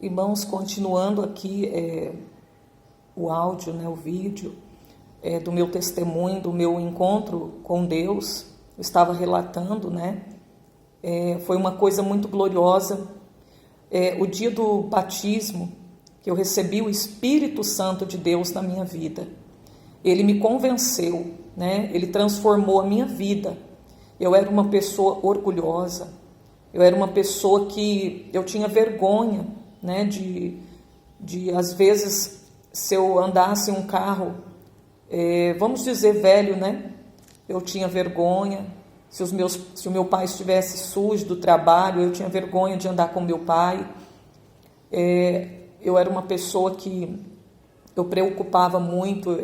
Irmãos, continuando aqui o áudio, o vídeo do meu testemunho, do meu encontro com Deus, eu estava relatando, foi uma coisa muito gloriosa. O dia do batismo, que eu recebi o Espírito Santo de Deus na minha vida, ele me convenceu, ele transformou a minha vida. Eu era uma pessoa orgulhosa, eu era uma pessoa que eu tinha vergonha, de às vezes, se eu andasse em um carro, vamos dizer velho, eu tinha vergonha. Se o meu pai estivesse sujo do trabalho, eu tinha vergonha de andar com meu pai. Eu era uma pessoa que eu preocupava muito,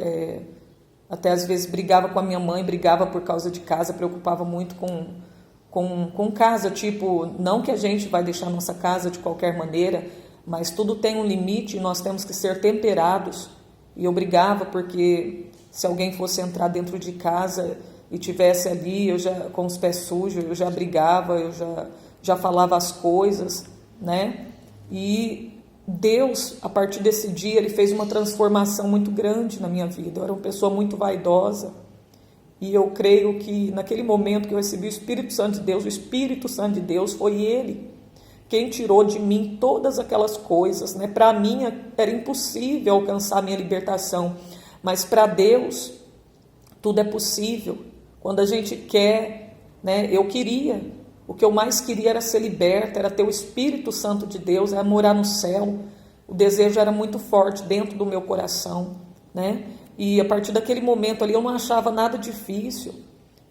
até às vezes brigava com a minha mãe, brigava por causa de casa, preocupava muito com casa, tipo, não que a gente vai deixar nossa casa de qualquer maneira, mas tudo tem um limite e nós temos que ser temperados. E eu brigava porque se alguém fosse entrar dentro de casa e tivesse ali, eu já com os pés sujos, eu já brigava, eu já falava as coisas, E Deus, a partir desse dia, Ele fez uma transformação muito grande na minha vida. Eu era uma pessoa muito vaidosa. E eu creio que naquele momento que eu recebi o Espírito Santo de Deus, o Espírito Santo de Deus foi Ele quem tirou de mim todas aquelas coisas. Para mim era impossível alcançar a minha libertação, mas para Deus tudo é possível. Quando a gente quer, eu queria, o que eu mais queria era ser liberta, era ter o Espírito Santo de Deus, era morar no céu. O desejo era muito forte dentro do meu coração, E a partir daquele momento ali eu não achava nada difícil,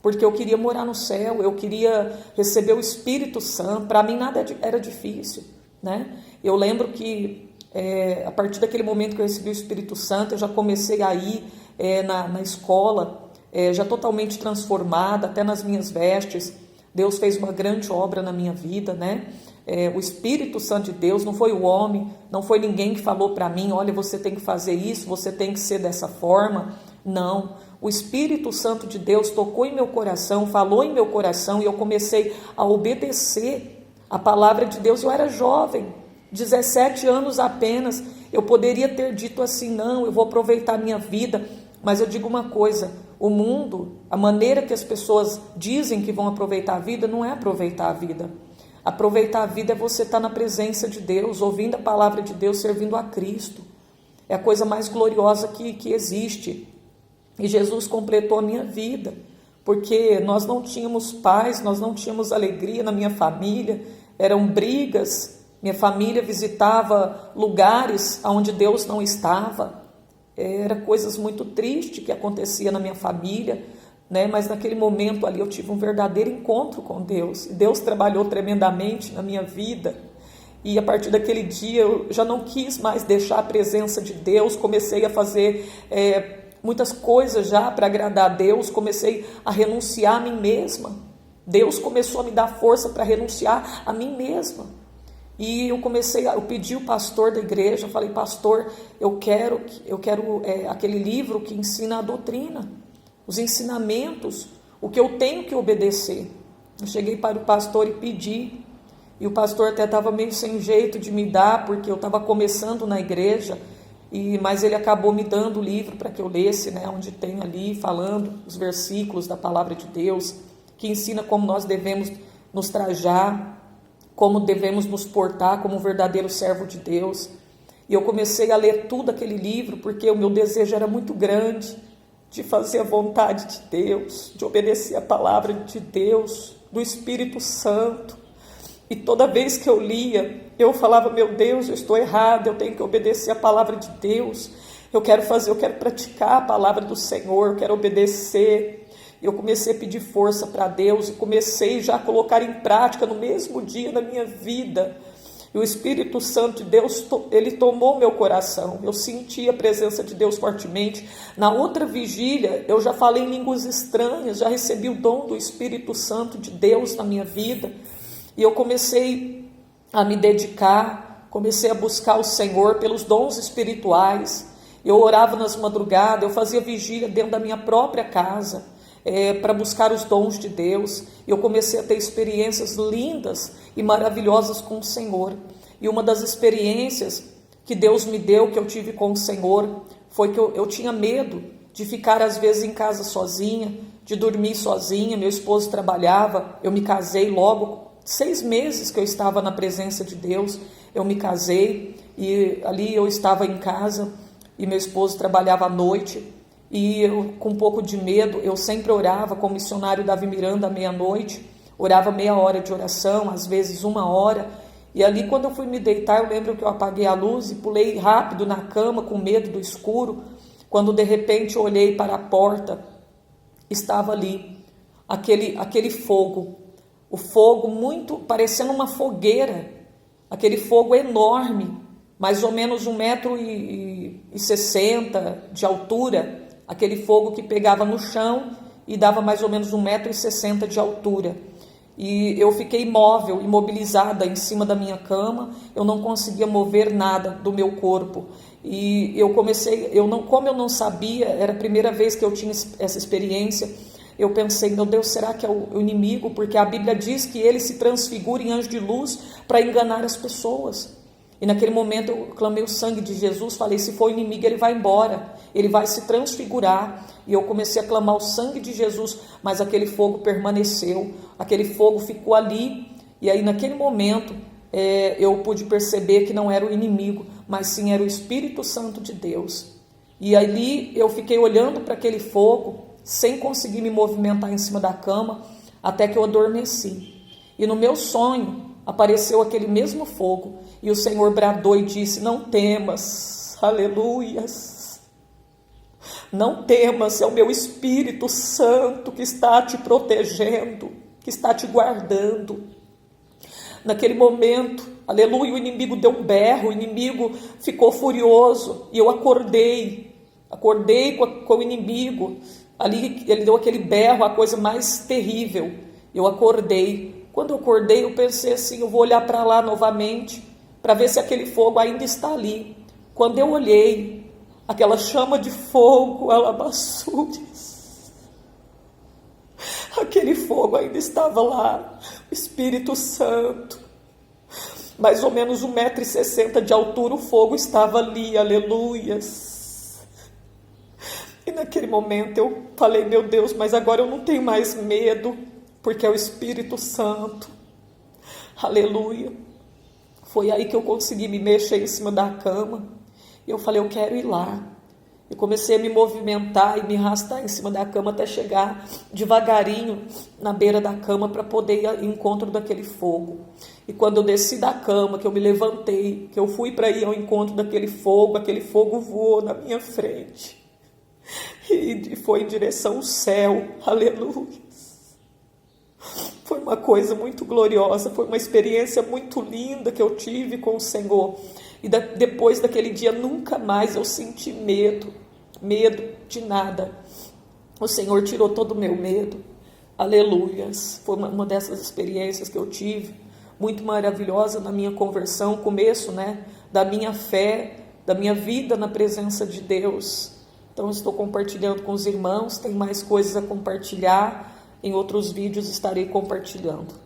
porque eu queria morar no céu, eu queria receber o Espírito Santo. Para mim nada era difícil, Eu lembro que a partir daquele momento que eu recebi o Espírito Santo, eu já comecei a ir na escola, já totalmente transformada, até nas minhas vestes. Deus fez uma grande obra na minha vida, O Espírito Santo de Deus, não foi o homem, não foi ninguém que falou para mim, olha, você tem que fazer isso, você tem que ser dessa forma. Não, o Espírito Santo de Deus tocou em meu coração, falou em meu coração e eu comecei a obedecer a palavra de Deus. Eu era jovem, 17 anos apenas, eu poderia ter dito assim, não, eu vou aproveitar a minha vida, mas eu digo uma coisa, o mundo, a maneira que as pessoas dizem que vão aproveitar a vida, não é aproveitar a vida. Aproveitar a vida é você estar na presença de Deus, ouvindo a palavra de Deus, servindo a Cristo. É a coisa mais gloriosa que existe. E Jesus completou a minha vida, porque nós não tínhamos paz, nós não tínhamos alegria na minha família, eram brigas, minha família visitava lugares onde Deus não estava, eram coisas muito tristes que acontecia na minha família, mas naquele momento ali eu tive um verdadeiro encontro com Deus, e Deus trabalhou tremendamente na minha vida, e a partir daquele dia eu já não quis mais deixar a presença de Deus, comecei a fazer muitas coisas já para agradar a Deus, comecei a renunciar a mim mesma. Deus começou a me dar força para renunciar a mim mesma. E eu pedi o pastor da igreja, eu falei, pastor, eu quero aquele livro que ensina a doutrina, os ensinamentos, o que eu tenho que obedecer. Eu cheguei para o pastor e pedi, e o pastor até estava meio sem jeito de me dar, porque eu estava começando na igreja, mas ele acabou me dando o livro para que eu lesse, onde tem ali falando os versículos da palavra de Deus, que ensina como nós devemos nos trajar, como devemos nos portar como um verdadeiro servo de Deus. E eu comecei a ler tudo aquele livro, porque o meu desejo era muito grande de fazer a vontade de Deus, de obedecer a palavra de Deus, do Espírito Santo. E toda vez que eu lia, eu falava, meu Deus, eu estou errado, eu tenho que obedecer a palavra de Deus, eu quero praticar a palavra do Senhor, eu quero obedecer. Eu comecei a pedir força para Deus e comecei já a colocar em prática no mesmo dia na minha vida. E o Espírito Santo de Deus, ele tomou meu coração, eu senti a presença de Deus fortemente. Na outra vigília, eu já falei em línguas estranhas, já recebi o dom do Espírito Santo de Deus na minha vida. E eu comecei a me dedicar, comecei a buscar o Senhor pelos dons espirituais. Eu orava nas madrugadas, eu fazia vigília dentro da minha própria casa, para buscar os dons de Deus. Eu comecei a ter experiências lindas e maravilhosas com o Senhor. E uma das experiências que Deus me deu, que eu tive com o Senhor, foi que eu tinha medo de ficar às vezes em casa sozinha, de dormir sozinha. Meu esposo trabalhava, eu me casei logo, 6 meses que eu estava na presença de Deus, eu me casei e ali eu estava em casa e meu esposo trabalhava à noite. E eu, com um pouco de medo, eu sempre orava com o missionário Davi Miranda à meia-noite, orava meia hora de oração, às vezes 1 hora, e ali quando eu fui me deitar, eu lembro que eu apaguei a luz e pulei rápido na cama com medo do escuro, quando de repente eu olhei para a porta, estava ali aquele fogo, o fogo muito, parecendo uma fogueira, aquele fogo enorme, mais ou menos 1,60 m de altura, aquele fogo que pegava no chão e dava mais ou menos 1,60 m de altura. E eu fiquei imóvel, imobilizada em cima da minha cama, eu não conseguia mover nada do meu corpo. E eu comecei, como eu não sabia, era a primeira vez que eu tinha essa experiência, eu pensei, meu Deus, será que é o inimigo? Porque a Bíblia diz que ele se transfigura em anjo de luz para enganar as pessoas. E naquele momento eu clamei o sangue de Jesus, falei, se for inimigo ele vai embora, ele vai se transfigurar. E eu comecei a clamar o sangue de Jesus, mas aquele fogo permaneceu, aquele fogo ficou ali. E aí naquele momento eu pude perceber que não era o inimigo, mas sim era o Espírito Santo de Deus. E ali eu fiquei olhando para aquele fogo, sem conseguir me movimentar em cima da cama, até que eu adormeci. E no meu sonho apareceu aquele mesmo fogo, e o Senhor bradou e disse, não temas, aleluias, não temas, é o meu Espírito Santo que está te protegendo, que está te guardando. Naquele momento, aleluia, o inimigo deu um berro, o inimigo ficou furioso, e eu acordei com o inimigo, ali ele deu aquele berro, a coisa mais terrível, eu acordei. Quando eu acordei, eu pensei assim, eu vou olhar para lá novamente, para ver se aquele fogo ainda está ali. Quando eu olhei, aquela chama de fogo, alabaçures, aquele fogo ainda estava lá, o Espírito Santo, mais ou menos 1,60 m de altura, o fogo estava ali, aleluias. E naquele momento eu falei, meu Deus, mas agora eu não tenho mais medo, porque é o Espírito Santo, aleluia. Foi aí que eu consegui me mexer em cima da cama, e eu falei, eu quero ir lá. Eu comecei a me movimentar e me arrastar em cima da cama até chegar devagarinho na beira da cama para poder ir ao encontro daquele fogo. E quando eu desci da cama, que eu me levantei, que eu fui para ir ao encontro daquele fogo, aquele fogo voou na minha frente e foi em direção ao céu, aleluia. Foi uma coisa muito gloriosa, foi uma experiência muito linda que eu tive com o Senhor. E depois daquele dia, nunca mais eu senti medo de nada. O Senhor tirou todo o meu medo, aleluias. Foi uma dessas experiências que eu tive, muito maravilhosa na minha conversão, começo, da minha fé, da minha vida na presença de Deus. Então, estou compartilhando com os irmãos, tem mais coisas a compartilhar. Em outros vídeos estarei compartilhando.